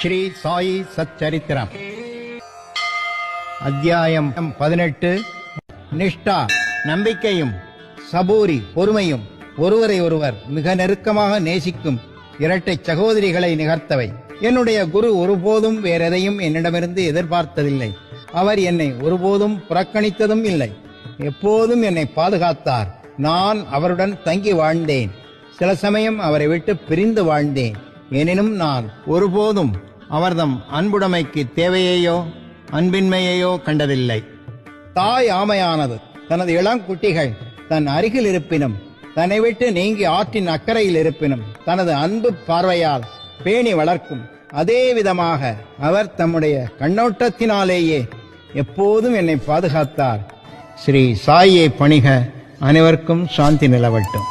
ஸ்ரீ சாயி சச்சரித்திரம் அத்தியாயம் 18. நிஷ்டா நம்பிக்கையும், சபூரி பொறுமையும், ஒருவரை ஒருவர் மிக நெருக்கமாக நேசிக்கும் இரட்டை சகோதரிகளை நிகர்த்தவை. என்னுடைய குரு ஒருபோதும் வேறெதையும் என்னிடமிருந்து எதிர்பார்த்ததில்லை. அவர் என்னை ஒருபோதும் புறக்கணித்ததும் இல்லை. எப்போதும் என்னை பாதுகாத்தார். நான் அவருடன் தங்கி வாழ்ந்தேன். சில சமயம் அவரை விட்டு பிரிந்து வாழ்ந்தேன். எனினும் நான் ஒருபோதும் அவர்தம் அன்புடைமைக்கு தேவையையோ அன்பின்மையையோ கண்டதில்லை. தாய் ஆமையானது தனது இளங்குட்டிகள் தன் அருகில் இருப்பினும், தன்னை விட்டு நீங்கி ஆற்றின் அக்கறையில் இருப்பினும் தனது அன்பு பார்வையால் பேணி வளர்க்கும். அதே விதமாக அவர் தம்முடைய கண்ணோட்டத்தினாலேயே எப்போதும் என்னை பாதுகாத்தார். ஸ்ரீ சாயை பணிக. அனைவருக்கும் சாந்தி நிலவட்டும்.